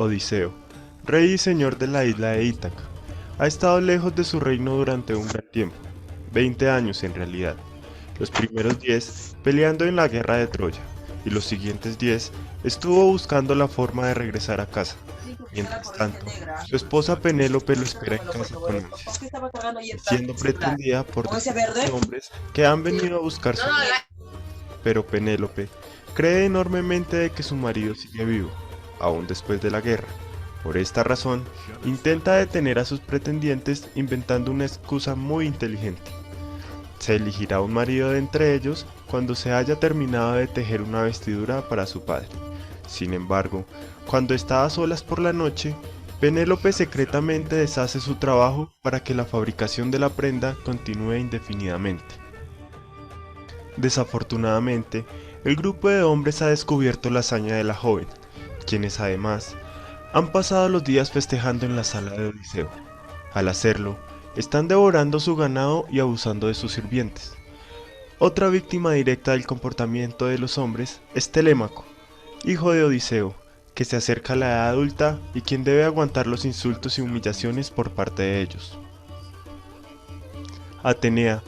Odiseo, rey y señor de la isla de Ítaca, ha estado lejos de su reino durante un gran tiempo, 20 años en realidad. Los primeros 10 peleando en la guerra de Troya, y los siguientes 10 estuvo buscando la forma de regresar a casa. Mientras tanto, su esposa Penélope lo espera en casa con ansias, siendo pretendida por decenas de hombres que han venido a buscar su vida. Pero Penélope cree enormemente de que su marido sigue vivo, aún después de la guerra. Por esta razón, intenta detener a sus pretendientes inventando una excusa muy inteligente. Se elegirá un marido de entre ellos cuando se haya terminado de tejer una vestidura para su padre. Sin embargo, cuando está a solas por la noche, Penélope secretamente deshace su trabajo para que la fabricación de la prenda continúe indefinidamente. Desafortunadamente, el grupo de hombres ha descubierto la hazaña de la joven, quienes además han pasado los días festejando en la sala de Odiseo. Al hacerlo, están devorando su ganado y abusando de sus sirvientes. Otra víctima directa del comportamiento de los hombres es Telémaco, hijo de Odiseo, que se acerca a la edad adulta y quien debe aguantar los insultos y humillaciones por parte de ellos. Atenea,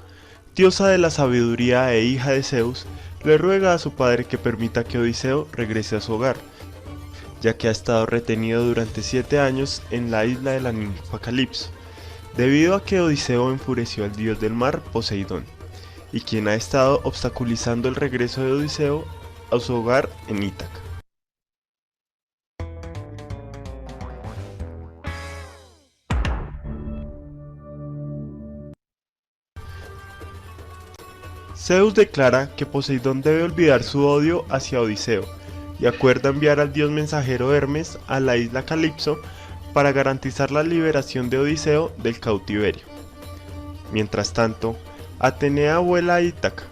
diosa de la sabiduría e hija de Zeus, le ruega a su padre que permita que Odiseo regrese a su hogar, ya que ha estado retenido durante 7 años en la isla de la ninfa Calipso, debido a que Odiseo enfureció al dios del mar, Poseidón, y quien ha estado obstaculizando el regreso de Odiseo a su hogar en Ítaca. Zeus declara que Poseidón debe olvidar su odio hacia Odiseo y acuerda enviar al dios mensajero Hermes a la isla Calipso para garantizar la liberación de Odiseo del cautiverio. Mientras tanto, Atenea vuela a Ítaca,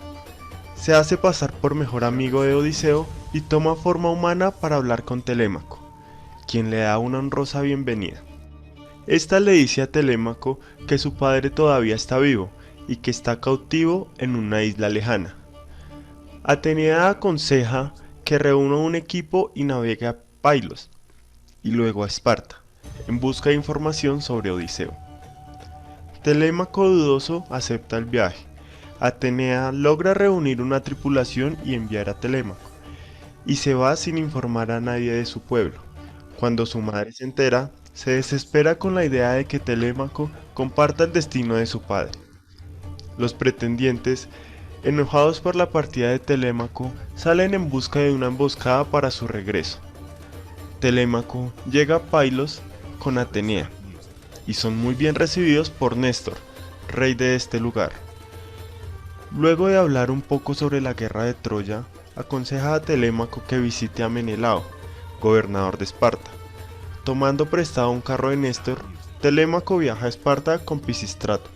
se hace pasar por mejor amigo de Odiseo y toma forma humana para hablar con Telémaco, quien le da una honrosa bienvenida. Esta le dice a Telémaco que su padre todavía está vivo y que está cautivo en una isla lejana. Atenea aconseja que reúna un equipo y navegue a Pylos y luego a Esparta, en busca de información sobre Odiseo. Telémaco dudoso acepta el viaje. Atenea logra reunir una tripulación y enviar a Telémaco, y se va sin informar a nadie de su pueblo. Cuando su madre se entera, se desespera con la idea de que Telémaco comparta el destino de su padre. Los pretendientes, enojados por la partida de Telémaco, salen en busca de una emboscada para su regreso. Telémaco llega a Pylos con Atenea, y son muy bien recibidos por Néstor, rey de este lugar. Luego de hablar un poco sobre la guerra de Troya, aconseja a Telémaco que visite a Menelao, gobernador de Esparta. Tomando prestado un carro de Néstor, Telémaco viaja a Esparta con Pisístrato,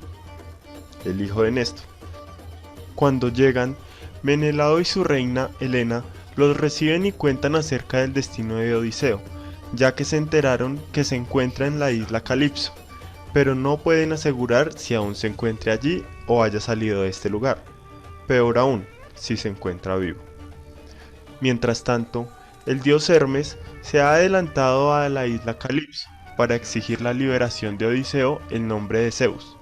el hijo de Néstor. Cuando llegan, Menelao y su reina Helena los reciben y cuentan acerca del destino de Odiseo, ya que se enteraron que se encuentra en la isla Calipso, pero no pueden asegurar si aún se encuentre allí o haya salido de este lugar. Peor aún, si se encuentra vivo. Mientras tanto, el dios Hermes se ha adelantado a la isla Calipso para exigir la liberación de Odiseo en nombre de Zeus.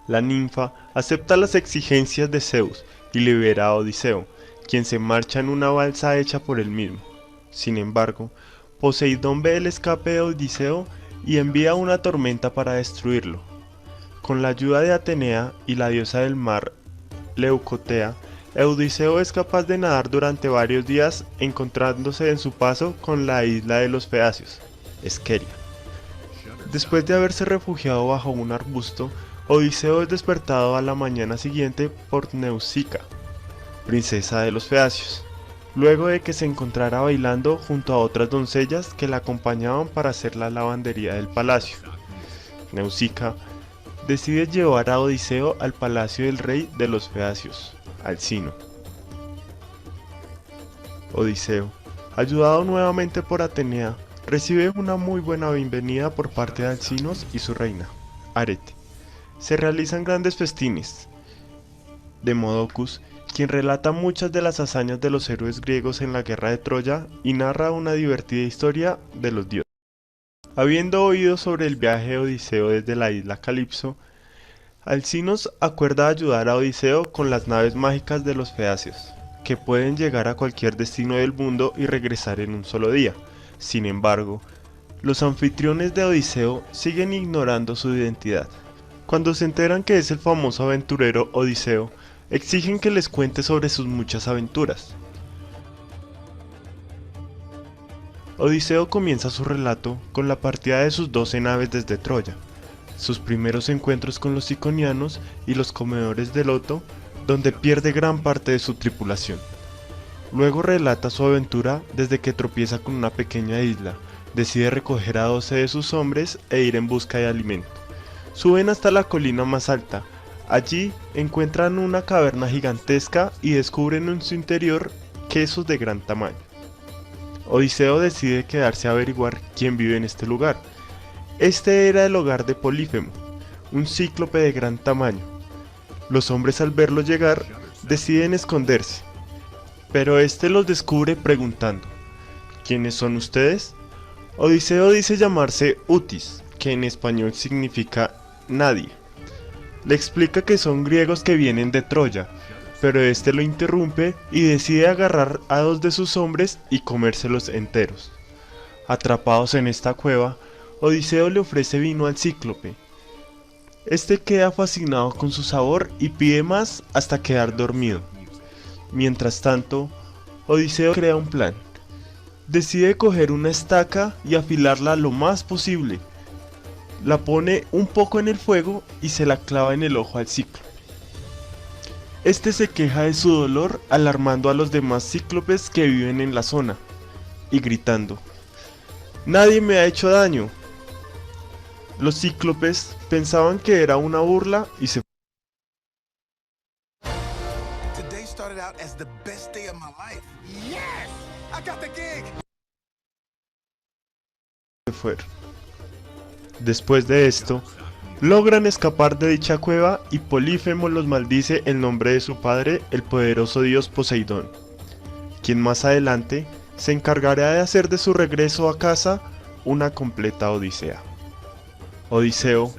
La ninfa acepta las exigencias de Zeus y libera a Odiseo, quien se marcha en una balsa hecha por él mismo. Sin embargo, Poseidón ve el escape de Odiseo y envía una tormenta para destruirlo. Con la ayuda de Atenea y la diosa del mar, Leucotea, Odiseo es capaz de nadar durante varios días, encontrándose en su paso con la isla de los Feacios, Esqueria. Después de haberse refugiado bajo un arbusto, Odiseo es despertado a la mañana siguiente por Nausicaa, princesa de los Feacios, luego de que se encontrara bailando junto a otras doncellas que la acompañaban para hacer la lavandería del palacio. Nausicaa decide llevar a Odiseo al palacio del rey de los Feacios, Alcino. Odiseo, ayudado nuevamente por Atenea, recibe una muy buena bienvenida por parte de Alcinos y su reina, Arete. Se realizan grandes festines. Demodocus, quien relata muchas de las hazañas de los héroes griegos en la guerra de Troya y narra una divertida historia de los dioses. Habiendo oído sobre el viaje de Odiseo desde la isla Calipso, Alcinos acuerda ayudar a Odiseo con las naves mágicas de los Feacios, que pueden llegar a cualquier destino del mundo y regresar en un solo día. Sin embargo, los anfitriones de Odiseo siguen ignorando su identidad. Cuando se enteran que es el famoso aventurero Odiseo, exigen que les cuente sobre sus muchas aventuras. Odiseo comienza su relato con la partida de sus 12 naves desde Troya, sus primeros encuentros con los iconianos y los comedores de loto, donde pierde gran parte de su tripulación. Luego relata su aventura desde que tropieza con una pequeña isla, decide recoger a 12 de sus hombres e ir en busca de alimento. Suben hasta la colina más alta. Allí encuentran una caverna gigantesca y descubren en su interior quesos de gran tamaño. Odiseo decide quedarse a averiguar quién vive en este lugar. Este era el hogar de Polífemo, un cíclope de gran tamaño. Los hombres al verlo llegar deciden esconderse, pero este los descubre preguntando: ¿quiénes son ustedes? Odiseo dice llamarse Utis, que en español significa nadie. Le explica que son griegos que vienen de Troya, pero este lo interrumpe y decide agarrar a 2 de sus hombres y comérselos enteros. Atrapados en esta cueva, Odiseo le ofrece vino al cíclope. Este queda fascinado con su sabor y pide más hasta quedar dormido. Mientras tanto, Odiseo crea un plan. Decide coger una estaca y afilarla lo más posible. La pone un poco en el fuego y se la clava en el ojo al cíclope. Este se queja de su dolor, alarmando a los demás cíclopes que viven en la zona y gritando: ¡nadie me ha hecho daño! Los cíclopes pensaban que era una burla y se fueron. Después de esto, logran escapar de dicha cueva y Polífemo los maldice en nombre de su padre, el poderoso dios Poseidón, quien más adelante se encargará de hacer de su regreso a casa una completa odisea. Odiseo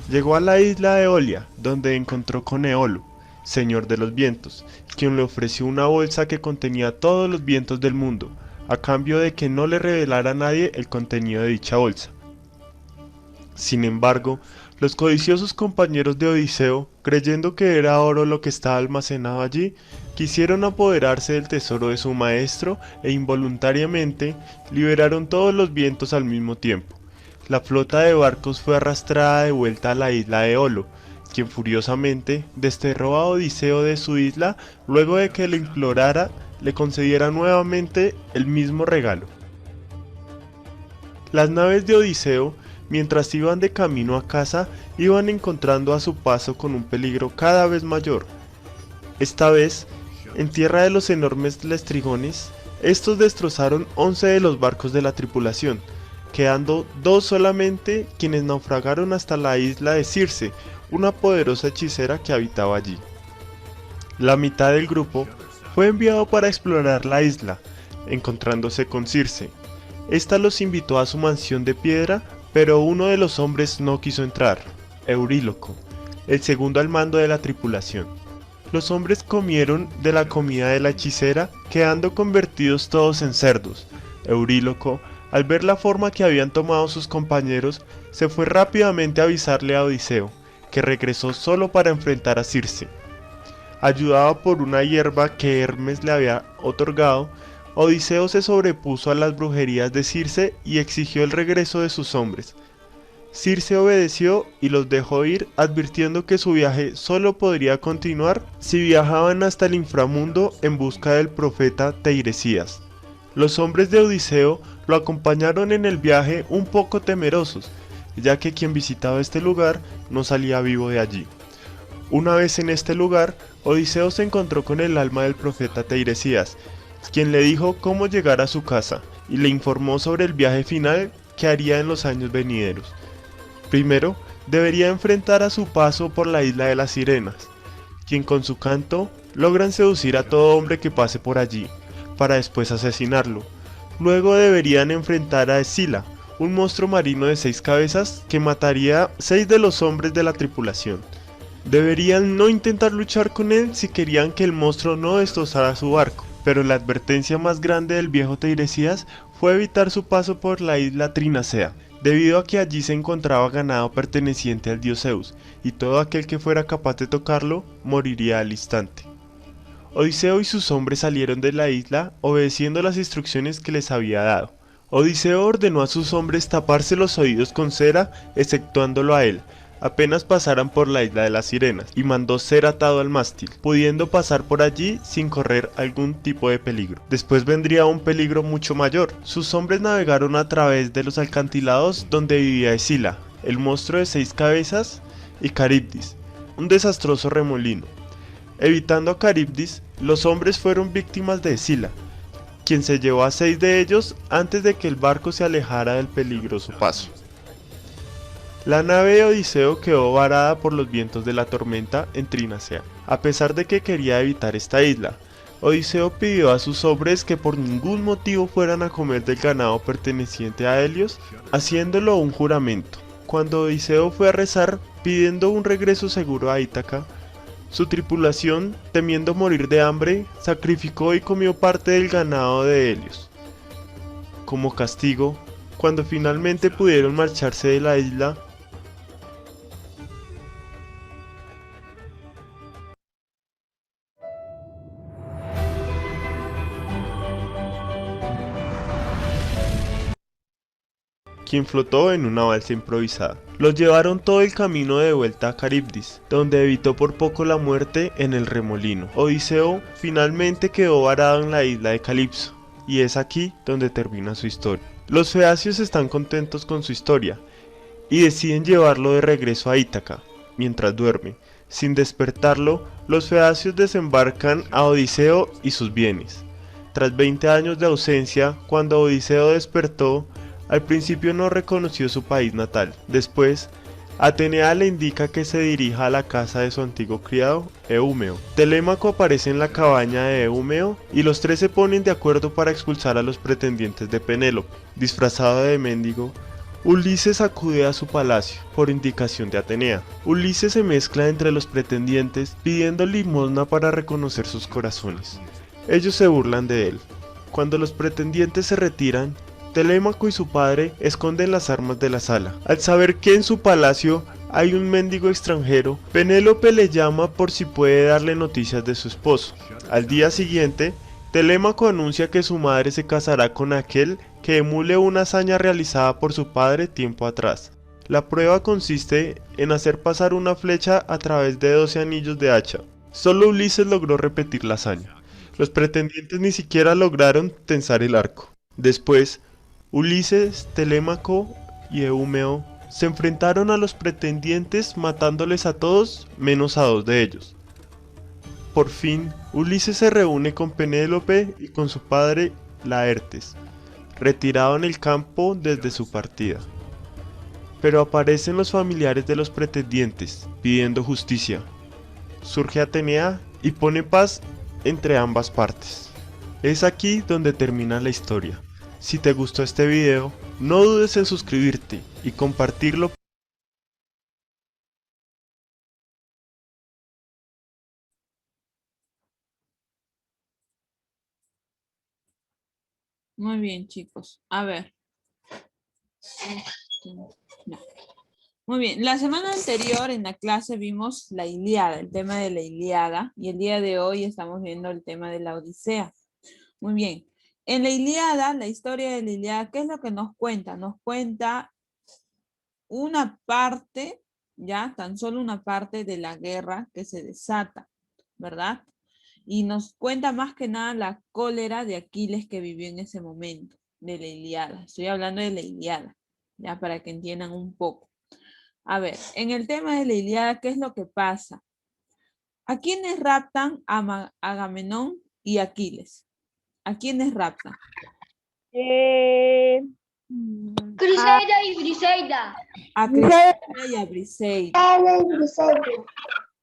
llegó a la isla de Eolia, donde encontró con Eolo, señor de los vientos, quien le ofreció una bolsa que contenía todos los vientos del mundo, a cambio de que no le revelara a nadie el contenido de dicha bolsa. Sin embargo, los codiciosos compañeros de Odiseo, creyendo que era oro lo que estaba almacenado allí, quisieron apoderarse del tesoro de su maestro e involuntariamente liberaron todos los vientos al mismo tiempo. La flota de barcos fue arrastrada de vuelta a la isla de Eolo, quien furiosamente desterró a Odiseo de su isla luego de que le implorara le concediera nuevamente el mismo regalo. Las naves de Odiseo, mientras iban de camino a casa, iban encontrando a su paso con un peligro cada vez mayor. Esta vez, en tierra de los enormes lestrigones, estos destrozaron 11 de los barcos de la tripulación, quedando 2 solamente, quienes naufragaron hasta la isla de Circe, una poderosa hechicera que habitaba allí. La mitad del grupo fue enviado para explorar la isla, encontrándose con Circe. Esta los invitó a su mansión de piedra, pero uno de los hombres no quiso entrar, Euríloco, el segundo al mando de la tripulación. Los hombres comieron de la comida de la hechicera, quedando convertidos todos en cerdos. Euríloco, al ver la forma que habían tomado sus compañeros, se fue rápidamente a avisarle a Odiseo, que regresó solo para enfrentar a Circe. Ayudado por una hierba que Hermes le había otorgado, Odiseo se sobrepuso a las brujerías de Circe y exigió el regreso de sus hombres. Circe obedeció y los dejó ir, advirtiendo que su viaje solo podría continuar si viajaban hasta el inframundo en busca del profeta Teiresías. Los hombres de Odiseo lo acompañaron en el viaje un poco temerosos, ya que quien visitaba este lugar no salía vivo de allí. Una vez en este lugar, Odiseo se encontró con el alma del profeta Teiresías, quien le dijo cómo llegar a su casa y le informó sobre el viaje final que haría en los años venideros. Primero, debería enfrentar a su paso por la isla de las sirenas, quien con su canto logran seducir a todo hombre que pase por allí, para después asesinarlo. Luego deberían enfrentar a Escila, un monstruo marino de 6 cabezas que mataría 6 de los hombres de la tripulación. Deberían no intentar luchar con él si querían que el monstruo no destrozara su barco, pero la advertencia más grande del viejo Teiresias fue evitar su paso por la isla Trinacea, debido a que allí se encontraba ganado perteneciente al dios Zeus, y todo aquel que fuera capaz de tocarlo moriría al instante. Odiseo y sus hombres salieron de la isla obedeciendo las instrucciones que les había dado. Odiseo ordenó a sus hombres taparse los oídos con cera, exceptuándolo a él, apenas pasaran por la isla de las sirenas, y mandó ser atado al mástil, pudiendo pasar por allí sin correr algún tipo de peligro. Después vendría un peligro mucho mayor. Sus hombres navegaron a través de los acantilados donde vivía Escila, el monstruo de 6 cabezas, y Caribdis, un desastroso remolino. Evitando a Caribdis, los hombres fueron víctimas de Escila, quien se llevó a 6 de ellos antes de que el barco se alejara del peligroso paso. La nave de Odiseo quedó varada por los vientos de la tormenta en Trinacea, a pesar de que quería evitar esta isla. Odiseo pidió a sus hombres que por ningún motivo fueran a comer del ganado perteneciente a Helios, haciéndolo un juramento. Cuando Odiseo fue a rezar pidiendo un regreso seguro a Ítaca, su tripulación, temiendo morir de hambre, sacrificó y comió parte del ganado de Helios. Como castigo, cuando finalmente pudieron marcharse de la isla, quien flotó en una balsa improvisada. Los llevaron todo el camino de vuelta a Caribdis, donde evitó por poco la muerte en el remolino. Odiseo finalmente quedó varado en la isla de Calipso, y es aquí donde termina su historia. Los feacios están contentos con su historia, y deciden llevarlo de regreso a Ítaca, mientras duerme. Sin despertarlo, los feacios desembarcan a Odiseo y sus bienes. Tras 20 años de ausencia, cuando Odiseo despertó, al principio no reconoció su país natal. Después, Atenea le indica que se dirija a la casa de su antiguo criado, Eumeo. Telémaco aparece en la cabaña de Eumeo y los tres se ponen de acuerdo para expulsar a los pretendientes de Penélope. Disfrazado de mendigo, Ulises acude a su palacio por indicación de Atenea. Ulises se mezcla entre los pretendientes pidiendo limosna para reconocer sus corazones. Ellos se burlan de él. Cuando los pretendientes se retiran, Telémaco y su padre esconden las armas de la sala. Al saber que en su palacio hay un mendigo extranjero, Penélope le llama por si puede darle noticias de su esposo. Al día siguiente, Telémaco anuncia que su madre se casará con aquel que emule una hazaña realizada por su padre tiempo atrás. La prueba consiste en hacer pasar una flecha a través de 12 anillos de hacha. Solo Ulises logró repetir la hazaña. Los pretendientes ni siquiera lograron tensar el arco. Después, Ulises, Telémaco y Eumeo se enfrentaron a los pretendientes matándoles a todos menos a 2 de ellos. Por fin, Ulises se reúne con Penélope y con su padre Laertes, retirado en el campo desde su partida. Pero aparecen los familiares de los pretendientes pidiendo justicia. Surge Atenea y pone paz entre ambas partes. Es aquí donde termina la historia. Si te gustó este video, no dudes en suscribirte y compartirlo. Muy bien, chicos. A ver. Ya. Muy bien. La semana anterior en la clase vimos la Ilíada, el tema de la Ilíada, y el día de hoy estamos viendo el tema de la Odisea. Muy bien. En la Ilíada, la historia de la Ilíada, ¿qué es lo que nos cuenta? Nos cuenta una parte, ya, tan solo una parte de la guerra que se desata, ¿verdad? Y nos cuenta más que nada la cólera de Aquiles que vivió en ese momento de la Ilíada. Estoy hablando de la Ilíada, ya para que entiendan un poco. A ver, en el tema de la Ilíada, ¿qué es lo que pasa? ¿A quiénes raptan a Agamenón y Aquiles? ¿A quiénes raptan? Criseida y Briseida. A Criseida y a Briseida.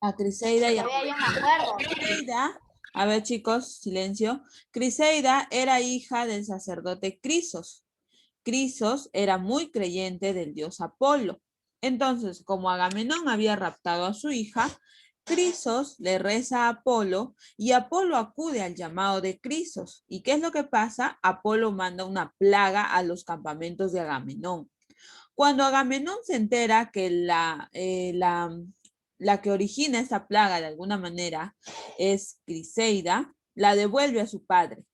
A Criseida y a Todavía yo me acuerdo. Criseida. A ver, chicos, silencio. Criseida era hija del sacerdote Crisos. Crisos era muy creyente del dios Apolo. Entonces, como Agamenón había raptado a su hija, Crisos le reza a Apolo y Apolo acude al llamado de Crisos. ¿Y qué es lo que pasa? Apolo manda una plaga a los campamentos de Agamenón. Cuando Agamenón se entera que la que origina esta plaga de alguna manera es Criseida, la devuelve a su padre,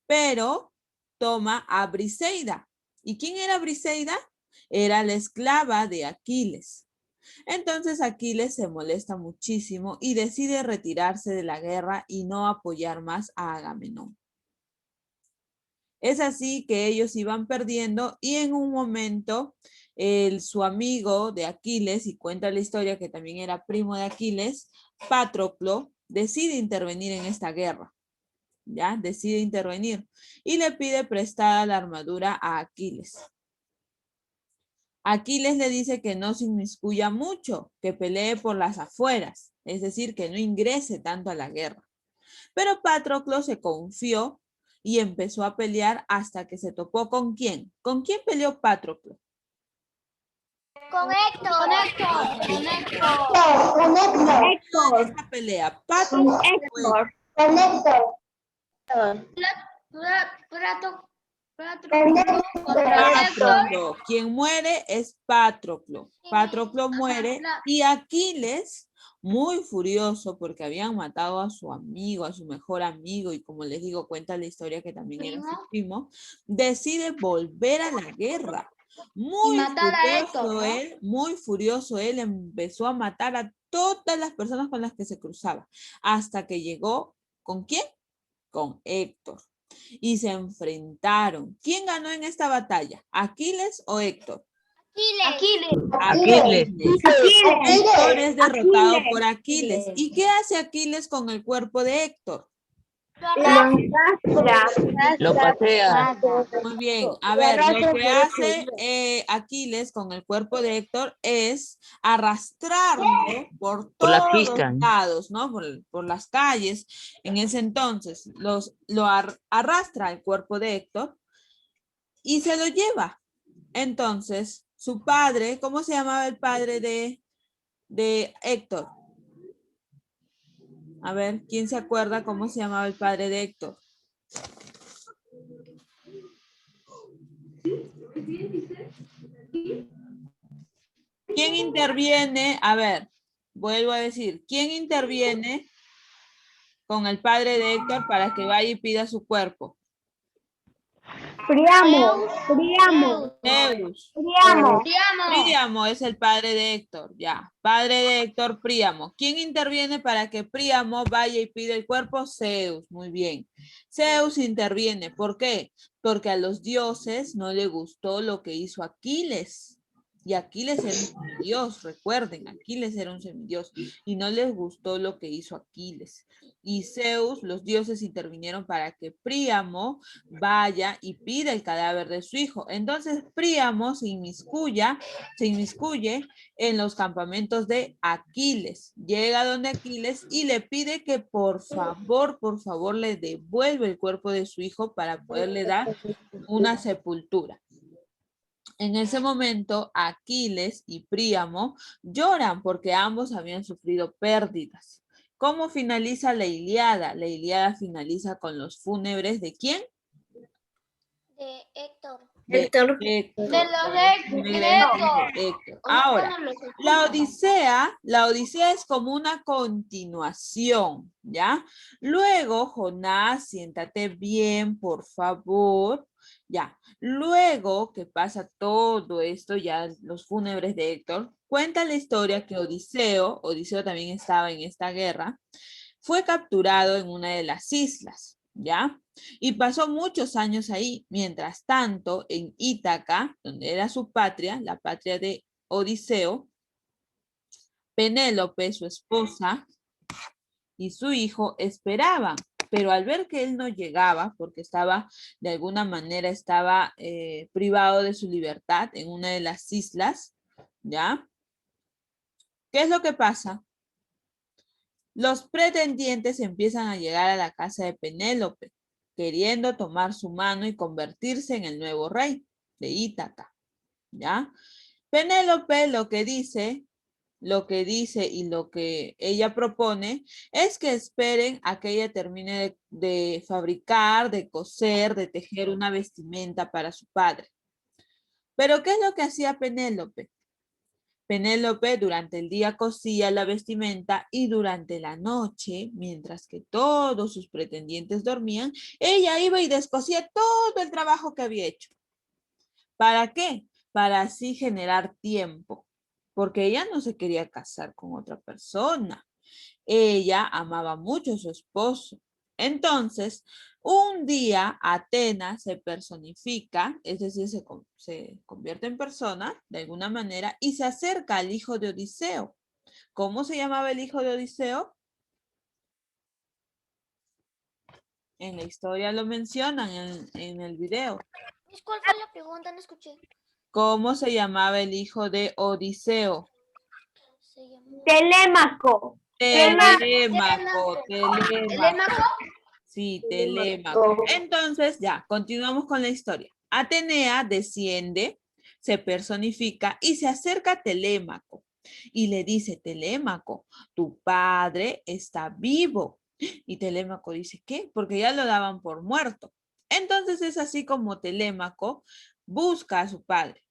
pero toma a Briseida. ¿Y quién era Briseida? Era la esclava de Aquiles. Entonces Aquiles se molesta muchísimo y decide retirarse de la guerra y no apoyar más a Agamenón. Es así que ellos iban perdiendo y en un momento su amigo de Aquiles, y cuenta la historia que también era primo de Aquiles, Patroclo, decide intervenir en esta guerra. ¿Ya? Decide intervenir y le pide prestada la armadura a Aquiles. Aquiles le dice que no se inmiscuya mucho, que pelee por las afueras, es decir, que no ingrese tanto a la guerra. Pero Patroclo se confió y empezó a pelear hasta que se topó ¿con quién? ¿Con quién peleó Patroclo? Con Héctor. Con Héctor. Con Héctor. Esta pelea, Patroclo fue Con Héctor. Patroclo. Quien muere es Patroclo. Patroclo muere y Aquiles, muy furioso porque habían matado a su amigo, a su mejor amigo, y como les digo, cuenta la historia que también era su primo, decide volver a la guerra. Muy furioso él, empezó a matar a todas las personas con las que se cruzaba, hasta que llegó, ¿con quién? Con Héctor. Y se enfrentaron. ¿Quién ganó en esta batalla? ¿Aquiles o Héctor? Aquiles. Héctor es derrotado por Aquiles. ¿Y qué hace Aquiles con el cuerpo de Héctor? Lo patea. Muy bien. A ver, lo que hace Aquiles con el cuerpo de Héctor es arrastrarlo por Por la todos pista, ¿no? lados, ¿no? Por las calles. En ese entonces, arrastra el cuerpo de Héctor y se lo lleva. Entonces, su padre, ¿cómo se llamaba el padre de Héctor? A ver, ¿quién se acuerda cómo se llamaba el padre de Héctor? ¿Quién interviene? A ver, vuelvo a decir, ¿quién interviene con el padre de Héctor para que vaya y pida su cuerpo? Príamo. Zeus. Príamo. Príamo es el padre de Héctor, ya. Padre de Héctor, Príamo. ¿Quién interviene para que Príamo vaya y pida el cuerpo? Zeus, muy bien. Zeus interviene, ¿por qué? Porque a los dioses no le gustó lo que hizo Aquiles. Y Aquiles era un semidios, recuerden, Aquiles era un semidios y no les gustó lo que hizo Aquiles. Y Zeus, los dioses intervinieron para que Príamo vaya y pida el cadáver de su hijo. Entonces Príamo se inmiscuye en los campamentos de Aquiles. Llega donde Aquiles y le pide que por favor le devuelva el cuerpo de su hijo para poderle dar una sepultura. En ese momento, Aquiles y Príamo lloran porque ambos habían sufrido pérdidas. ¿Cómo finaliza la Ilíada? La Ilíada finaliza con los fúnebres ¿de quién? De Héctor. De Héctor. Héctor. Ahora, la Odisea es como una continuación, ¿ya? Luego, Jonás, siéntate bien, por favor. Ya, luego que pasa todo esto, ya los fúnebres de Héctor, cuenta la historia que Odiseo también estaba en esta guerra, fue capturado en una de las islas, ¿ya? Y pasó muchos años ahí. Mientras tanto, en Ítaca, donde era su patria, la patria de Odiseo, Penélope, su esposa, y su hijo esperaban, pero al ver que él no llegaba, porque estaba, de alguna manera, estaba privado de su libertad en una de las islas, ¿ya? ¿Qué es lo que pasa? Los pretendientes empiezan a llegar a la casa de Penélope, queriendo tomar su mano y convertirse en el nuevo rey. de Ítaca, ¿ya? Penélope lo que dice y lo que ella propone es que esperen a que ella termine de fabricar, de coser, de tejer una vestimenta para su padre. Pero ¿qué es lo que hacía Penélope? Penélope durante el día cosía la vestimenta y durante la noche, mientras que todos sus pretendientes dormían, ella iba y descosía todo el trabajo que había hecho. ¿Para qué? Para así generar tiempo, porque ella no se quería casar con otra persona. Ella amaba mucho a su esposo. Entonces, un día Atenas se personifica, es decir, se convierte en persona de alguna manera y se acerca al hijo de Odiseo. ¿Cómo se llamaba el hijo de Odiseo? En la historia lo mencionan en el video. ¿Cuál fue la pregunta? No escuché. ¿Cómo se llamaba el hijo de Odiseo? Se llamó... Telémaco. Telémaco. ¿Telémaco? Sí, Telémaco. Entonces, ya, continuamos con la historia. Atenea desciende, se personifica y se acerca a Telémaco. Y le dice, Telémaco, tu padre está vivo. Y Telémaco dice, ¿qué? Porque ya lo daban por muerto. Entonces es así como Telémaco busca a su padre.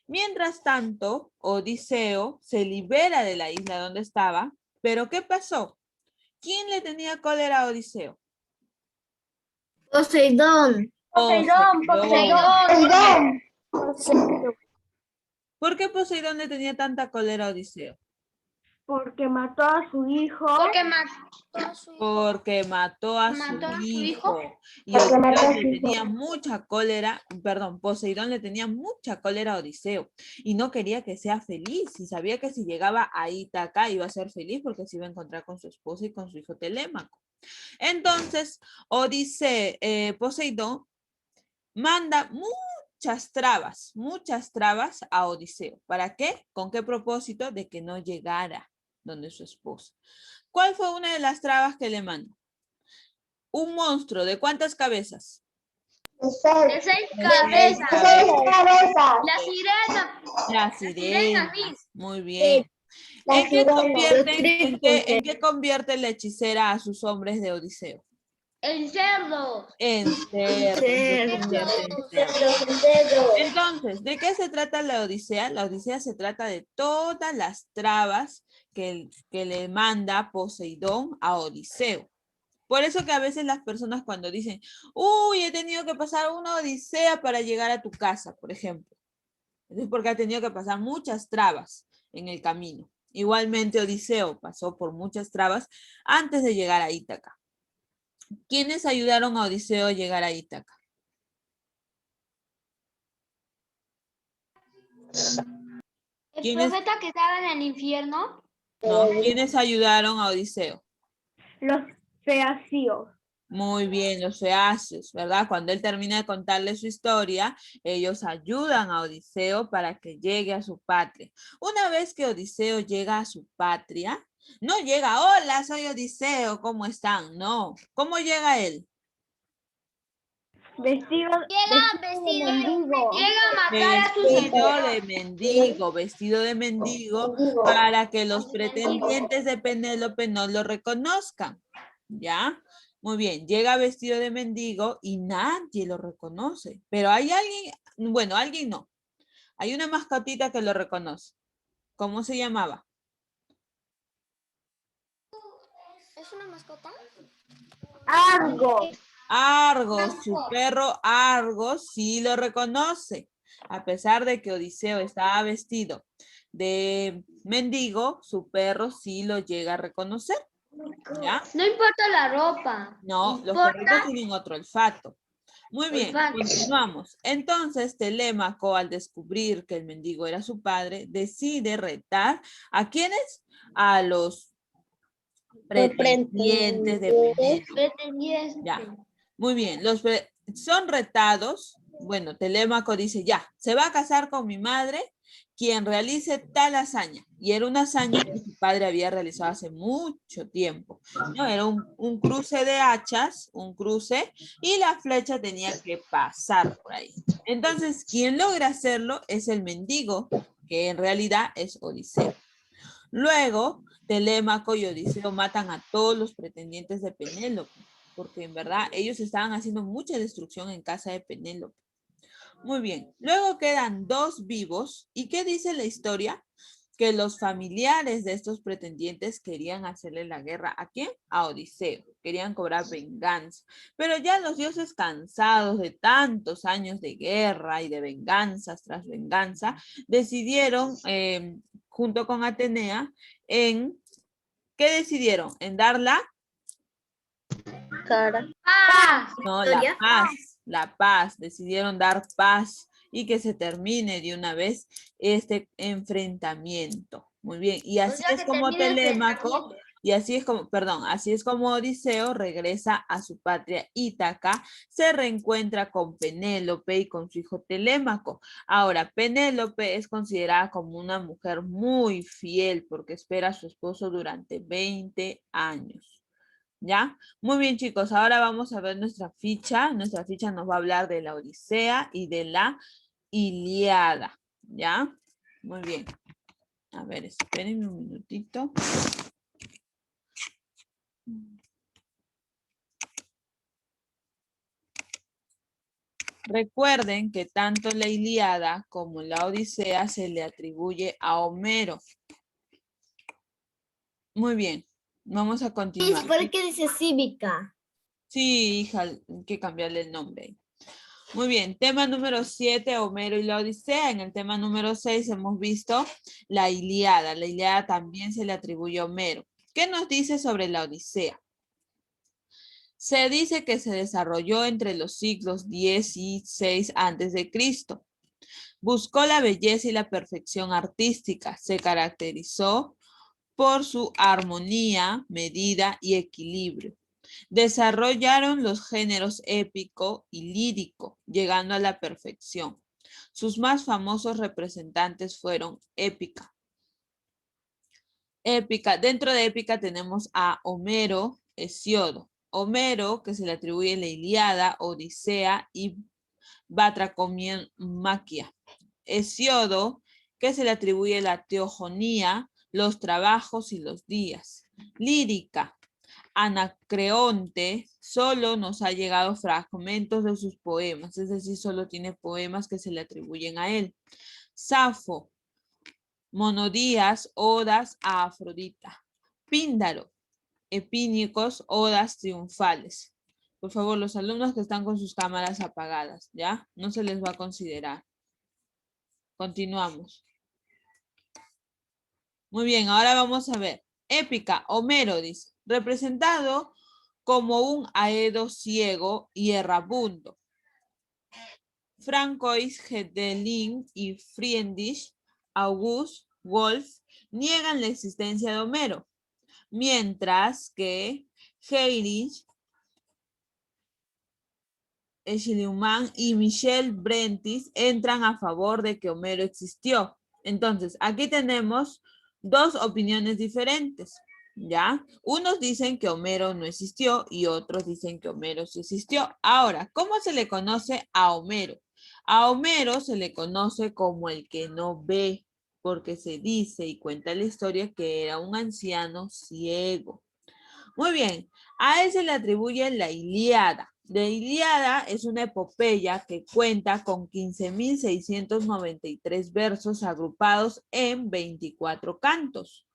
Mientras tanto, Odiseo se libera de la isla donde estaba. ¿Pero qué pasó? ¿Quién le tenía cólera a Odiseo? Poseidón. ¿Por qué Poseidón le tenía tanta cólera a Odiseo? Porque mató a su hijo. Porque mató a su hijo. Y Porque mató Odiseo a le su hijo. tenía mucha cólera, perdón, Poseidón le tenía mucha cólera a Odiseo y no quería que sea feliz y sabía que si llegaba a Ítaca iba a ser feliz porque se iba a encontrar con su esposa y con su hijo Telémaco. Entonces, Poseidón manda muchas trabas a Odiseo. ¿Para qué? ¿Con qué propósito? De que no llegara donde su esposa. ¿Cuál fue una de las trabas que le mandó? Un monstruo, ¿de cuántas cabezas? De 6 cabezas. La sirena. La sirena. Muy bien. La ¿En qué sirena. en qué convierte la hechicera a sus hombres de Odiseo? El cerdo. En cerdos. Entonces, ¿de qué se trata la Odisea? La Odisea se trata de todas las trabas que le manda Poseidón a Odiseo. Por eso que a veces las personas cuando dicen, uy, he tenido que pasar una odisea para llegar a tu casa, por ejemplo. Es porque ha tenido que pasar muchas trabas en el camino. Igualmente Odiseo pasó por muchas trabas antes de llegar a Ítaca. ¿Quiénes ayudaron a Odiseo a llegar a Ítaca? El profeta que estaba en el infierno. No, ¿quiénes ayudaron a Odiseo? Los feacios. Muy bien, los feacios, ¿verdad? Cuando él termina de contarle su historia, ellos ayudan a Odiseo para que llegue a su patria. Una vez que Odiseo llega a su patria, no llega, hola, soy Odiseo, ¿cómo están? No, ¿cómo llega él? Llega a matar a sus Vestido de mendigo, para que los pretendientes de Penélope no lo reconozcan, ¿ya? Muy bien, llega vestido de mendigo y nadie lo reconoce, pero hay alguien, bueno, alguien no, hay una mascotita que lo reconoce. ¿Cómo se llamaba? ¿Es una mascota? Argos. Argos, su perro Argos sí lo reconoce. A pesar de que Odiseo estaba vestido de mendigo, su perro sí lo llega a reconocer. ¿Ya? No importa la ropa. No, los perritos tienen otro olfato. Muy bien, continuamos. Entonces, Telémaco, al descubrir que el mendigo era su padre, decide retar ¿a quiénes? A los pretendientes de Penélope. Ya. Muy bien, son retados. Bueno, Telémaco dice, ya, se va a casar con mi madre quien realice tal hazaña. Y era una hazaña que su padre había realizado hace mucho tiempo, ¿no? Era un cruce de hachas, un cruce, y la flecha tenía que pasar por ahí. Entonces, quien logra hacerlo es el mendigo, que en realidad es Odiseo. Luego, Telémaco y Odiseo matan a todos los pretendientes de Penélope, porque en verdad ellos estaban haciendo mucha destrucción en casa de Penélope. Muy bien, luego quedan 2 vivos. ¿Y qué dice la historia? Que los familiares de estos pretendientes querían hacerle la guerra. ¿A quién? A Odiseo. Querían cobrar venganza. Pero ya los dioses, cansados de tantos años de guerra y de venganzas tras venganza, decidieron, junto con Atenea, ¿qué decidieron? En darla, Cara. no, la paz, decidieron dar paz y que se termine de una vez este enfrentamiento. Muy bien, y así es como Telémaco, y así es como, perdón, así es como Odiseo regresa a su patria Ítaca, se reencuentra con Penélope y con su hijo Telémaco. Ahora, Penélope es considerada como una mujer muy fiel porque espera a su esposo durante 20 años. ¿Ya? Muy bien, chicos. Ahora vamos a ver nuestra ficha. Nuestra ficha nos va a hablar de la Odisea y de la Ilíada. ¿Ya? Muy bien. A ver, espérenme un minutito. Recuerden que tanto la Ilíada como la Odisea se le atribuye a Homero. Muy bien. Vamos a continuar. ¿Por qué dice cívica? Sí, hija, hay que cambiarle el nombre. Muy bien, tema número 7, Homero y la Odisea. En el tema número 6 hemos visto la Ilíada. La Ilíada también se le atribuye a Homero. ¿Qué nos dice sobre la Odisea? Se dice que se desarrolló entre los siglos 10 y 6 a.C. Buscó la belleza y la perfección artística. Se caracterizó por su armonía, medida y equilibrio. Desarrollaron los géneros épico y lírico, llegando a la perfección. Sus más famosos representantes fueron épica. Dentro de épica tenemos a Homero, Hesíodo. Homero, que se le atribuye la Ilíada, Odisea y Batracomaquia. Hesíodo, que se le atribuye la Teogonía, los trabajos y los días. Lírica. Anacreonte solo nos ha llegado fragmentos de sus poemas, es decir, solo tiene poemas que se le atribuyen a él. Safo, monodías, odas a Afrodita. Píndaro, epínicos, odas triunfales. Por favor, los alumnos que están con sus cámaras apagadas, ¿ya? No se les va a considerar. Continuamos. Muy bien, ahora vamos a ver. Épica, Homero dice, representado como un aedo ciego y errabundo. Francois, Hölderlin y Friedrich August Wolff niegan la existencia de Homero, mientras que Heinrich Schliemann y Michel Brentis entran a favor de que Homero existió. Entonces, aquí tenemos 2 opiniones diferentes, ¿ya? Unos dicen que Homero no existió y otros dicen que Homero sí existió. Ahora, ¿cómo se le conoce a Homero? A Homero se le conoce como el que no ve, porque se dice y cuenta la historia que era un anciano ciego. Muy bien, a él se le atribuye la Ilíada. La Ilíada es una epopeya que cuenta con 15.693 versos agrupados en 24 cantos.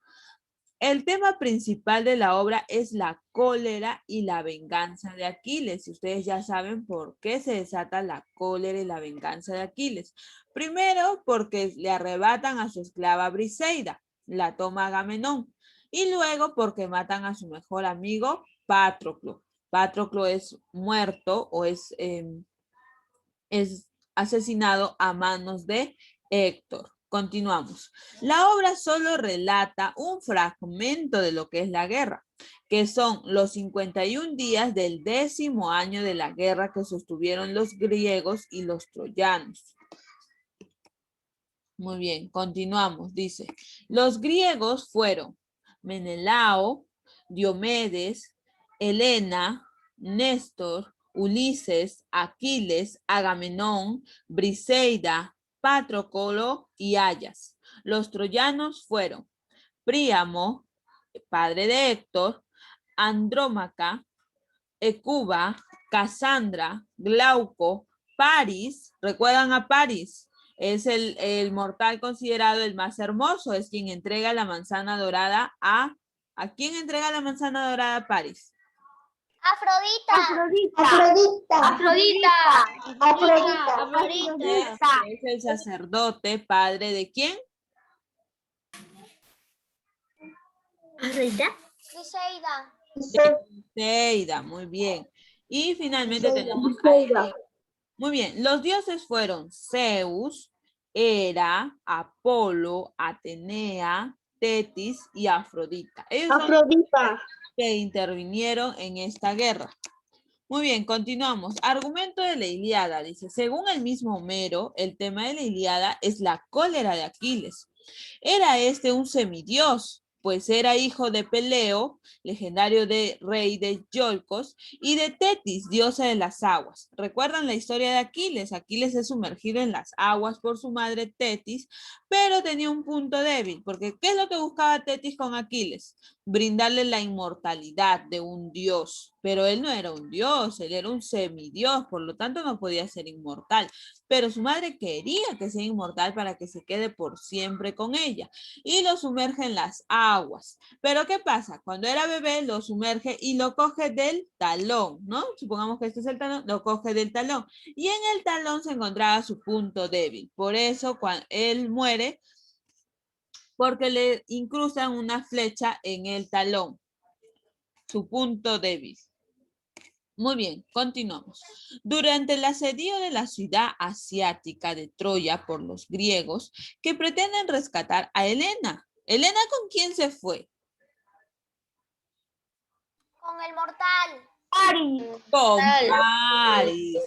El tema principal de la obra es la cólera y la venganza de Aquiles. Y ustedes ya saben por qué se desata la cólera y la venganza de Aquiles. Primero, porque le arrebatan a su esclava Briseida, la toma Agamenón. Y luego porque matan a su mejor amigo Patroclo. Patroclo es muerto o es asesinado a manos de Héctor. Continuamos. La obra solo relata un fragmento de lo que es la guerra, que son los 51 días del 10º año de la guerra que sostuvieron los griegos y los troyanos. Muy bien, continuamos. Dice, los griegos fueron Menelao, Diomedes, Helena, Néstor, Ulises, Aquiles, Agamenón, Briseida, Patroclo y Ayas. Los troyanos fueron Príamo, padre de Héctor, Andrómaca, Hecuba, Casandra, Glauco, Paris. ¿Recuerdan a Paris? Es el mortal considerado el más hermoso, es quien entrega la manzana dorada a... ¿A quién entrega la manzana dorada a Paris? Afrodita. Es el sacerdote, padre de quién? ¿Afrodita? Briseida, muy bien. Y finalmente tenemos a Helena. Muy bien, los dioses fueron Zeus, Hera, Apolo, Atenea, Tetis y Afrodita. Ellos son los que intervinieron en esta guerra. Muy bien, continuamos. Argumento de la Ilíada. Dice, según el mismo Homero, el tema de la Ilíada es la cólera de Aquiles. Era este un semidios, pues era hijo de Peleo, legendario rey de Iolcos, y de Tetis, diosa de las aguas. ¿Recuerdan la historia de Aquiles? Aquiles es sumergido en las aguas por su madre Tetis, pero tenía un punto débil, porque ¿qué es lo que buscaba Tetis con Aquiles? Brindarle la inmortalidad de un dios, pero él no era un dios, él era un semidios, por lo tanto no podía ser inmortal, pero su madre quería que sea inmortal para que se quede por siempre con ella, y lo sumerge en las aguas. Pero ¿qué pasa? Cuando era bebé lo sumerge y lo coge del talón, ¿no? Supongamos que este es el talón, lo coge del talón, y en el talón se encontraba su punto débil, por eso cuando él muere, porque le incrustan una flecha en el talón, su punto débil. Muy bien, continuamos. Durante el asedio de la ciudad asiática de Troya por los griegos, que pretenden rescatar a Helena. ¿Helena con quién se fue? Con el mortal. Con Paris.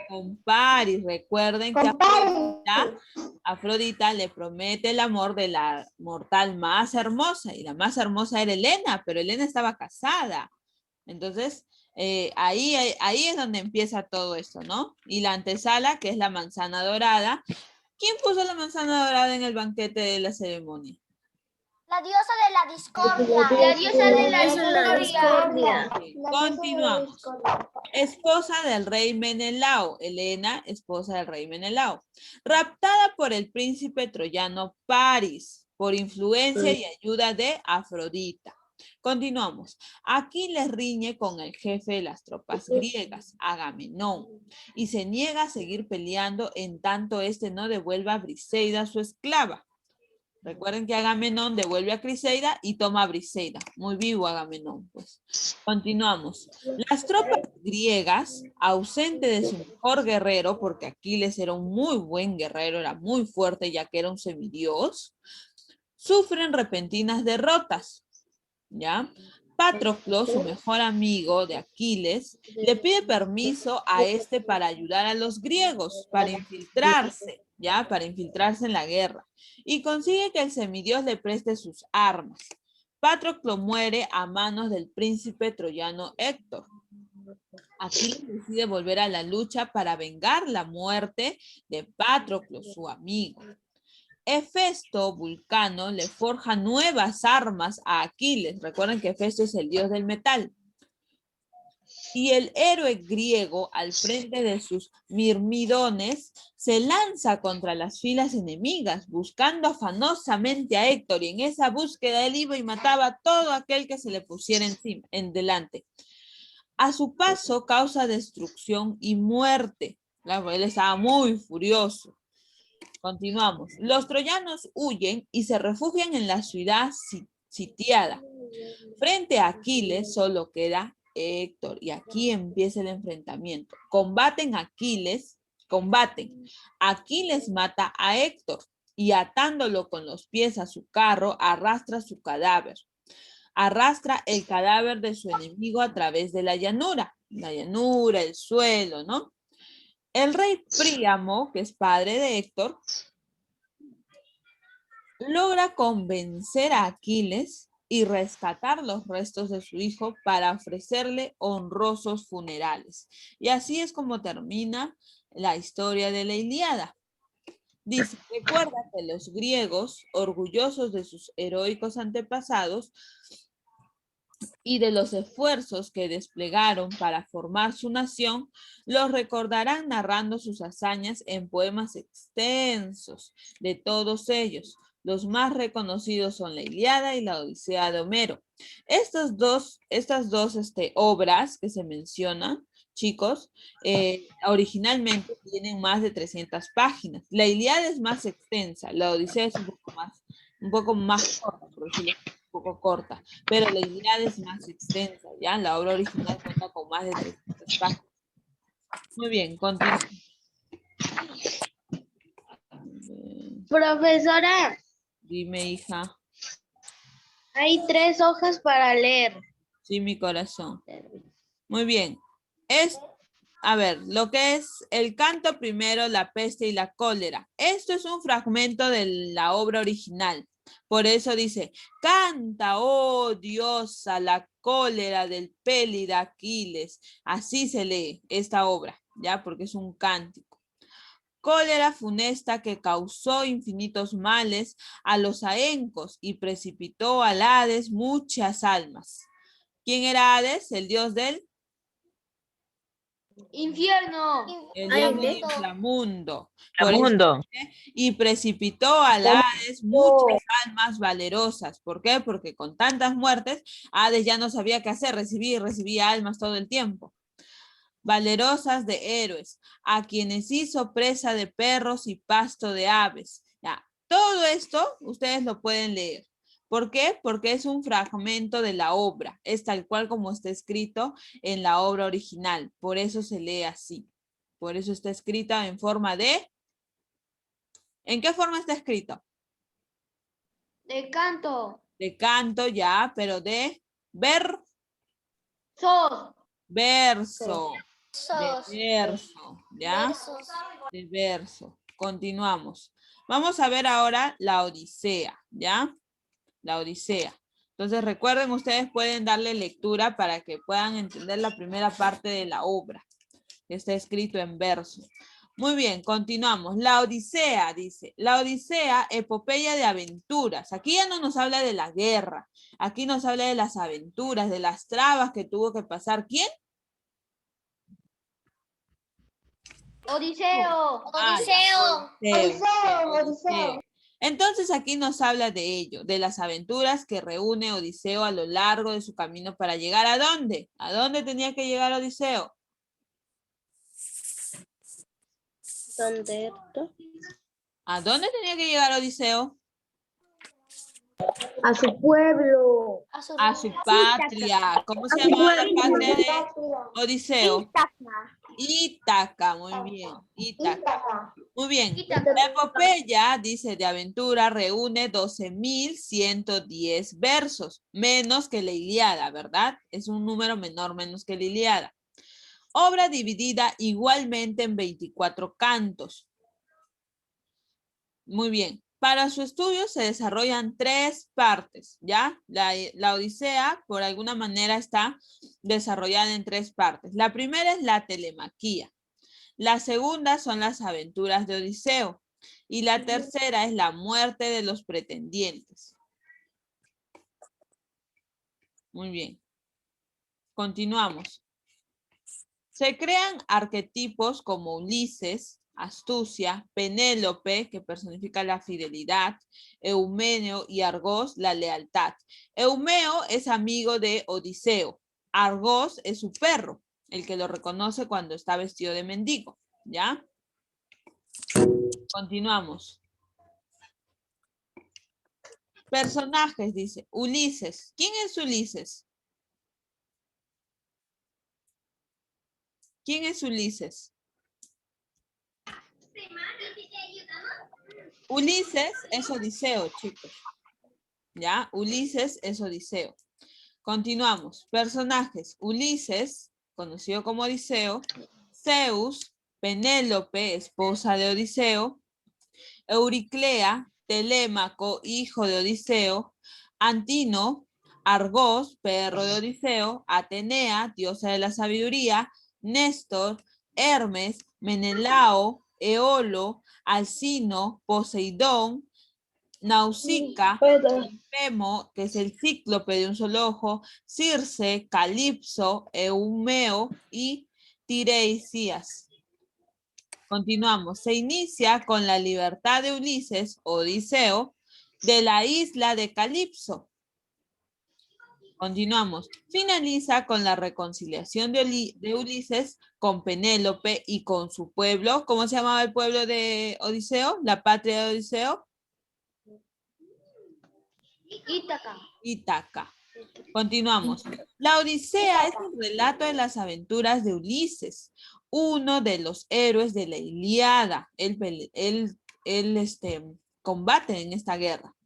Con Paris. Recuerden que Afrodita le promete el amor de la mortal más hermosa, y la más hermosa era Helena, pero Helena estaba casada. Entonces, ahí es donde empieza todo esto, ¿no? Y la antesala, que es la manzana dorada. ¿Quién puso la manzana dorada en el banquete de la ceremonia? La diosa de la discordia. La diosa de la discordia. Continuamos. Esposa del rey Menelao. Helena, esposa del rey Menelao. Raptada por el príncipe troyano Paris, por influencia y ayuda de Afrodita. Continuamos. Aquiles riñe con el jefe de las tropas griegas, Agamenón, y se niega a seguir peleando en tanto este no devuelva a Briseida, su esclava. Recuerden que Agamenón devuelve a Criseida y toma a Briseida. Muy vivo Agamenón, pues. Continuamos. Las tropas griegas, ausente de su mejor guerrero, porque Aquiles era un muy buen guerrero, era muy fuerte ya que era un semidios, sufren repentinas derrotas. ¿Ya? Patroclo, su mejor amigo de Aquiles, le pide permiso a este para ayudar a los griegos, para infiltrarse, ¿ya? Para infiltrarse en la guerra. Y consigue que el semidios le preste sus armas. Patroclo muere a manos del príncipe troyano Héctor. Aquiles decide volver a la lucha para vengar la muerte de Patroclo, su amigo. Hefesto, Vulcano, le forja nuevas armas a Aquiles. Recuerden que Hefesto es el dios del metal. Y el héroe griego, al frente de sus mirmidones, se lanza contra las filas enemigas, buscando afanosamente a Héctor. Y en esa búsqueda él iba y mataba a todo aquel que se le pusiera en delante. A su paso causa destrucción y muerte. Claro, él estaba muy furioso. Continuamos. Los troyanos huyen y se refugian en la ciudad sitiada. Frente a Aquiles solo queda Héctor y aquí empieza el enfrentamiento. Combaten. Aquiles mata a Héctor y atándolo con los pies a su carro arrastra su cadáver. Arrastra el cadáver de su enemigo a través de la llanura, el suelo, ¿no? El rey Príamo, que es padre de Héctor, logra convencer a Aquiles y rescatar los restos de su hijo para ofrecerle honrosos funerales. Y así es como termina la historia de la Ilíada. Dice, recuerda que los griegos, orgullosos de sus heroicos antepasados y de los esfuerzos que desplegaron para formar su nación, los recordarán narrando sus hazañas en poemas extensos de todos ellos. Los más reconocidos son la Ilíada y la Odisea de Homero. Estas dos obras que se mencionan, chicos, originalmente tienen más de 300 páginas. La Ilíada es más extensa, la Odisea es un poco más corta, por decirlo así, un poco corta, pero la Ilíada es más extensa, ¿ya? La obra original cuenta con más de 300 páginas. Muy bien, continúa. Profesora, Dime, hija. hay 3 hojas para leer. Sí, mi corazón. Muy bien. A ver, lo que es el canto primero, la peste y la cólera. Esto es un fragmento de la obra original. Por eso dice, canta, oh diosa, la cólera del Pélida Aquiles. Así se lee esta obra, ¿ya? Porque es un cántico. Cólera funesta que causó infinitos males a los aencos y precipitó al Hades muchas almas. ¿Quién era Hades? El dios del Infierno. el Ay, dios del ¿de? inframundo. Por eso Mundo. dice, y precipitó al Hades muchas almas valerosas. ¿Por qué? Porque con tantas muertes, Hades ya no sabía qué hacer, recibía almas todo el tiempo. Valerosas de héroes, a quienes hizo presa de perros y pasto de aves. Ya, todo esto ustedes lo pueden leer. ¿Por qué? Porque es un fragmento de la obra, es tal cual como está escrito en la obra original, por eso se lee así. Por eso está escrita en forma de... ¿En qué forma está escrito? De canto. De canto ya, pero de Sos. verso. De Sos. verso, ¿ya? Versos. De verso. Continuamos. Vamos a ver ahora la Odisea, ¿ya? La Odisea. Entonces recuerden, ustedes pueden darle lectura para que puedan entender la primera parte de la obra, que está escrito en verso. Muy bien, continuamos. La Odisea, dice. La Odisea, epopeya de aventuras. Aquí ya no nos habla de la guerra. Aquí nos habla de las aventuras, de las trabas que tuvo que pasar. ¿Quién? Odiseo. Odiseo. Odiseo. Entonces aquí nos habla de ello, de las aventuras que reúne Odiseo a lo largo de su camino para llegar ¿a dónde? ¿A dónde tenía que llegar Odiseo? ¿Dónde? ¿A dónde tenía que llegar Odiseo? A su pueblo. A su patria. ¿Cómo se llamaba la patria de Odiseo? Ítaca, muy bien. Ítaca. Muy bien. La epopeya, dice, de aventura reúne 12.110 versos, menos que la Ilíada, ¿verdad? Es un número menor, menos que la Ilíada. Obra dividida igualmente en 24 cantos. Muy bien. Para su estudio se desarrollan 3 partes, ¿ya? La Odisea, por alguna manera, está desarrollada en 3 partes. La primera es la telemaquía. La segunda son las aventuras de Odiseo. Y la tercera es la muerte de los pretendientes. Muy bien. Continuamos. Se crean arquetipos como Ulises, astucia, Penélope, que personifica la fidelidad, Eumeneo y Argos, la lealtad. Eumeo es amigo de Odiseo. Argos es su perro, el que lo reconoce cuando está vestido de mendigo, ¿ya? Continuamos. Personajes, dice. Ulises. ¿Quién es Ulises? ¿Quién es Ulises? Ulises es Odiseo, chicos. ¿Ya? Ulises es Odiseo. Continuamos. Personajes. Ulises, conocido como Odiseo. Zeus, Penélope, esposa de Odiseo. Euriclea, Telémaco, hijo de Odiseo, Antino, Argos, perro de Odiseo, Atenea, diosa de la sabiduría, Néstor, Hermes, Menelao, Eolo, Alcino, Poseidón, Nausicaa, Pemo, que es el cíclope de un solo ojo, Circe, Calipso, Eumeo y Tireisías. Continuamos. Se inicia con la libertad de Ulises, Odiseo, de la isla de Calipso. Continuamos. Finaliza con la reconciliación de Ulises con Penélope y con su pueblo. ¿Cómo se llamaba el pueblo de Odiseo? La patria de Odiseo. Ítaca. Ítaca. Continuamos. La Odisea es un relato de las aventuras de Ulises, uno de los héroes de la Ilíada. Él combate en esta guerra,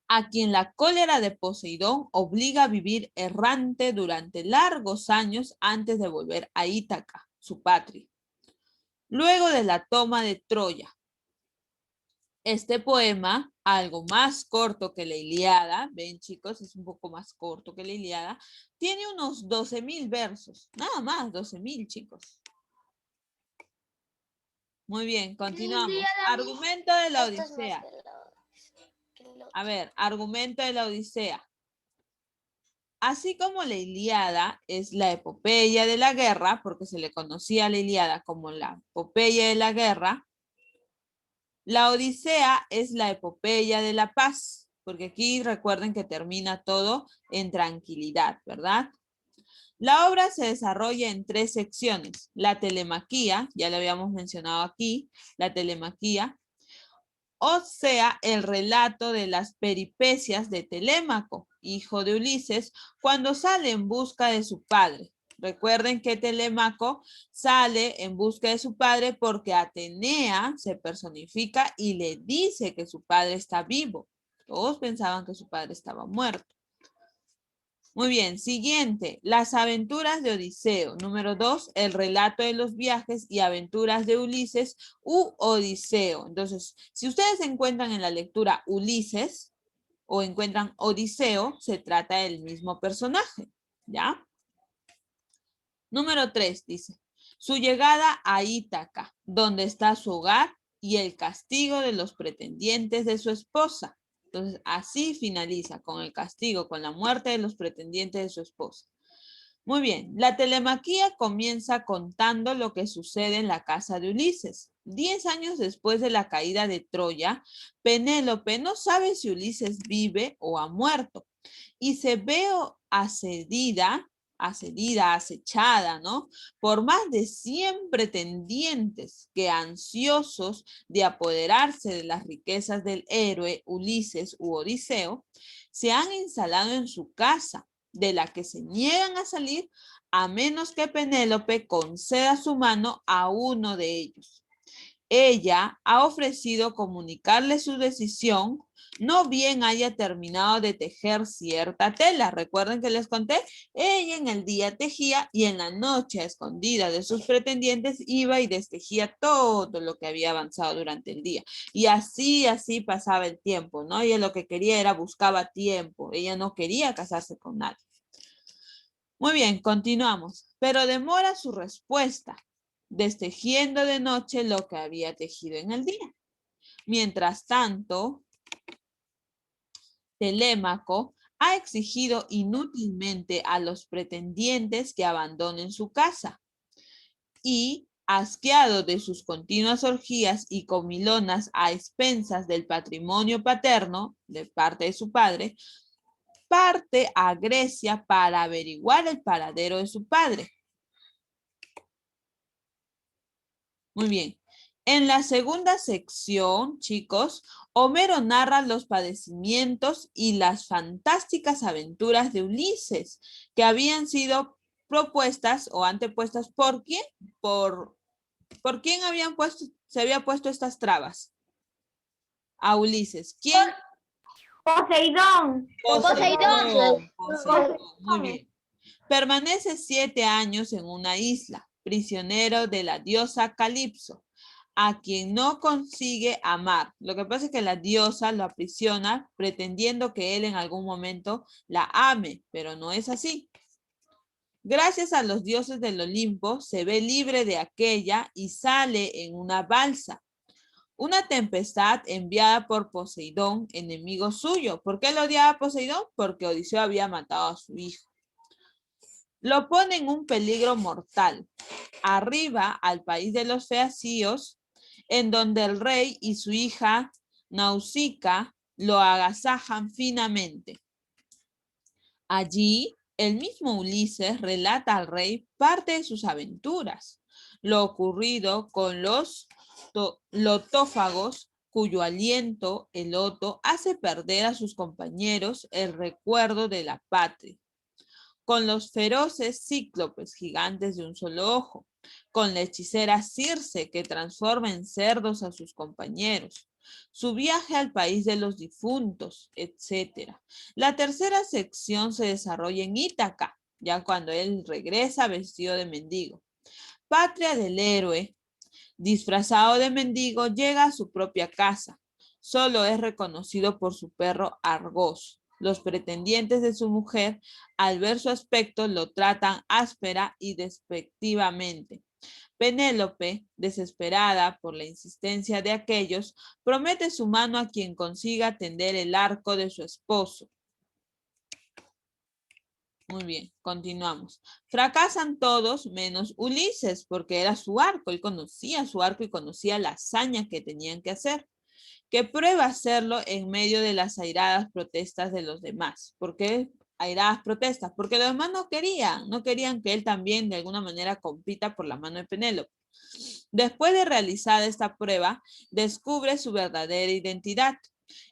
a quien la cólera de Poseidón obliga a vivir errante durante largos años antes de volver a Ítaca, su patria. Luego de la toma de Troya, este poema, algo más corto que la Ilíada, ven chicos, es un poco más corto que la Ilíada, tiene unos 12.000 versos, nada más, 12.000 chicos. Muy bien, continuamos. Argumento de la Odisea. A ver, argumento de la Odisea. Así como la Ilíada es la epopeya de la guerra, porque se le conocía a la Ilíada como la epopeya de la guerra, la Odisea es la epopeya de la paz, porque aquí recuerden que termina todo en tranquilidad, ¿verdad? La obra se desarrolla en 3 secciones. La telemaquía, ya lo habíamos mencionado aquí, la telemaquía, o sea, el relato de las peripecias de Telémaco, hijo de Ulises, cuando sale en busca de su padre. Recuerden que Telémaco sale en busca de su padre porque Atenea se personifica y le dice que su padre está vivo. Todos pensaban que su padre estaba muerto. Muy bien, siguiente, las aventuras de Odiseo. Número 2, el relato de los viajes y aventuras de Ulises u Odiseo. Entonces, si ustedes encuentran en la lectura Ulises o encuentran Odiseo, se trata del mismo personaje, ¿ya? Número 3 dice, su llegada a Ítaca, donde está su hogar y el castigo de los pretendientes de su esposa. Entonces, así finaliza, con el castigo, con la muerte de los pretendientes de su esposa. Muy bien, la telemaquía comienza contando lo que sucede en la casa de Ulises. 10 años después de la caída de Troya, Penélope no sabe si Ulises vive o ha muerto y se ve acechada, ¿no? Por más de 100 pretendientes que, ansiosos de apoderarse de las riquezas del héroe Ulises u Odiseo, se han instalado en su casa, de la que se niegan a salir a menos que Penélope conceda su mano a uno de ellos. Ella ha ofrecido comunicarle su decisión, no bien haya terminado de tejer cierta tela. Recuerden que les conté, ella en el día tejía y en la noche, a escondida de sus pretendientes, iba y destejía todo lo que había avanzado durante el día. Y así pasaba el tiempo, ¿no? Ella lo que quería era buscaba tiempo. Ella no quería casarse con nadie. Muy bien, continuamos. Pero demora su respuesta, destejiendo de noche lo que había tejido en el día. Mientras tanto, Telémaco ha exigido inútilmente a los pretendientes que abandonen su casa y, asqueado de sus continuas orgías y comilonas a expensas del patrimonio paterno de parte de su padre, parte a Grecia para averiguar el paradero de su padre. Muy bien. En la segunda sección, chicos, Homero narra los padecimientos y las fantásticas aventuras de Ulises, que habían sido propuestas o antepuestas ¿por quién? ¿Por quién se había puesto estas trabas? A Ulises. ¿Quién? Poseidón. Poseidón. Muy bien. Permanece 7 años en una isla, prisionero de la diosa Calipso. a quien no consigue amar. Lo que pasa es que la diosa lo aprisiona pretendiendo que él en algún momento la ame, pero no es así. Gracias a los dioses del Olimpo, se ve libre de aquella y sale en una balsa. Una tempestad enviada por Poseidón, enemigo suyo. ¿Por qué lo odiaba a Poseidón? Porque Odiseo había matado a su hijo. Lo pone en un peligro mortal. Arriba, al país de los feacios, en donde el rey y su hija Nausica lo agasajan finamente. Allí, el mismo Ulises relata al rey parte de sus aventuras, lo ocurrido con los lotófagos, cuyo aliento, el loto, hace perder a sus compañeros el recuerdo de la patria, con los feroces cíclopes gigantes de un solo ojo, con la hechicera Circe que transforma en cerdos a sus compañeros, su viaje al país de los difuntos, etc. La tercera sección se desarrolla en Ítaca, ya cuando él regresa vestido de mendigo. Patria del héroe, disfrazado de mendigo, llega a su propia casa. Solo es reconocido por su perro Argos. Los pretendientes de su mujer, al ver su aspecto, lo tratan áspera y despectivamente. Penélope, desesperada por la insistencia de aquellos, promete su mano a quien consiga tender el arco de su esposo. Muy bien, continuamos. Fracasan todos menos Ulises, porque era su arco. Él conocía su arco y conocía la hazaña que tenían que hacer. Que prueba hacerlo en medio de las airadas protestas de los demás. ¿Por qué airadas protestas? Porque los demás no querían que él también de alguna manera compita por la mano de Penélope. Después de realizada esta prueba, descubre su verdadera identidad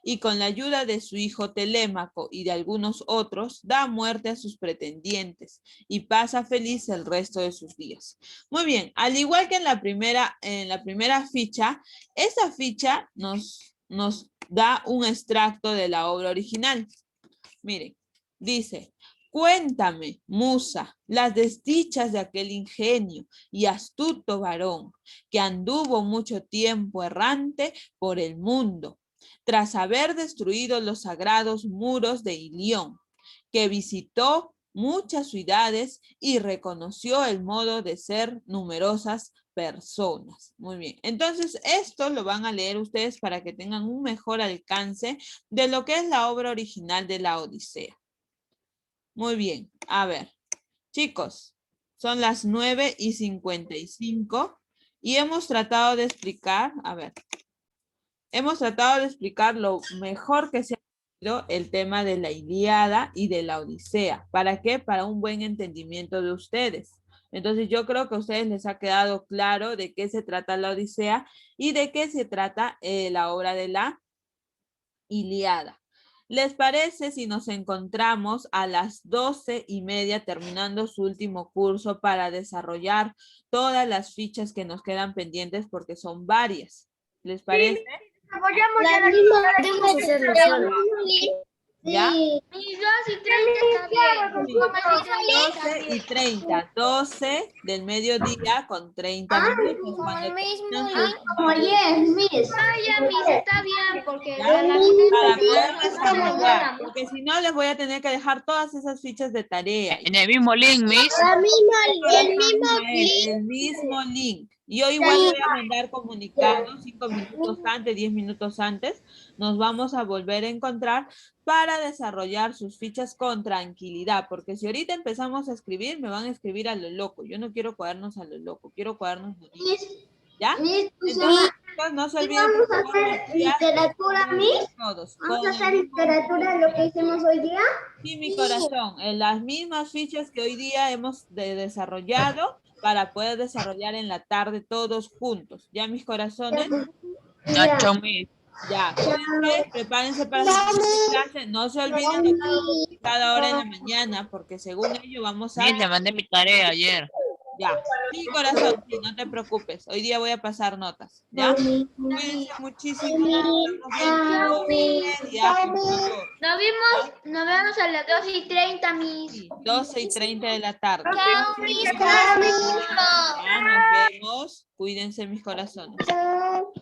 y con la ayuda de su hijo Telémaco y de algunos otros, da muerte a sus pretendientes y pasa feliz el resto de sus días. Muy bien, al igual que en la primera ficha, esta ficha nos da un extracto de la obra original. Miren, dice: cuéntame, musa, las desdichas de aquel ingenio y astuto varón que anduvo mucho tiempo errante por el mundo, tras haber destruido los sagrados muros de Ilión, que visitó muchas ciudades y reconoció el modo de ser numerosas personas. Muy bien, entonces esto lo van a leer ustedes para que tengan un mejor alcance de lo que es la obra original de la Odisea. Muy bien, a ver, chicos, son las 9:55 y hemos tratado de explicar, hemos tratado de explicar lo mejor que se ha podido el tema de la Ilíada y de la Odisea. ¿Para qué? Para un buen entendimiento de ustedes. Entonces yo creo que a ustedes les ha quedado claro de qué se trata la Odisea y de qué se trata la obra de la Ilíada. ¿Les parece si nos encontramos a las 12:30 terminando su último curso para desarrollar todas las fichas que nos quedan pendientes porque son varias? ¿Les parece? ¿Ya? Mis 2:30 está bien. 12:30, 12 del mediodía con 30 minutos. Cuando Como 10, Miss. Ya, Miss, está bien, porque ¿Ya? la Para poder desarrollar, porque si no les voy a tener que dejar todas esas fichas de tarea. En el mismo link, Miss. El mismo link. Yo igual voy a mandar comunicados 5 minutos antes, 10 minutos antes. Nos vamos a volver a encontrar para desarrollar sus fichas con tranquilidad, porque si ahorita empezamos a escribir, me van a escribir a lo loco. Yo no quiero cuadernos a lo loco, quiero cuadernos bonitos. ¿Ya? Entonces, no se olviden. Vamos a hacer literatura, Miss. Todos. Vamos a hacer literatura, lo que hicimos hoy día. Sí, mi corazón, en las mismas fichas que hoy día hemos desarrollado para poder desarrollar en la tarde todos juntos. ¿Ya, mis corazones? Ya, chao, Miss. Ya, cuídense, prepárense para su clase. No se olviden de cada hora en la mañana, porque según ello vamos a... Miss, le mandé mi tarea ayer. Ya, sí, corazón, sí, no te preocupes. Hoy día voy a pasar notas, ¿ya? Cuídense muchísimo. Nos vemos a las 2:30, Miss. Sí, 12:30 de la tarde. Chao, Miss. Ya, nos vemos. Adiós. Cuídense mis corazones. Chao.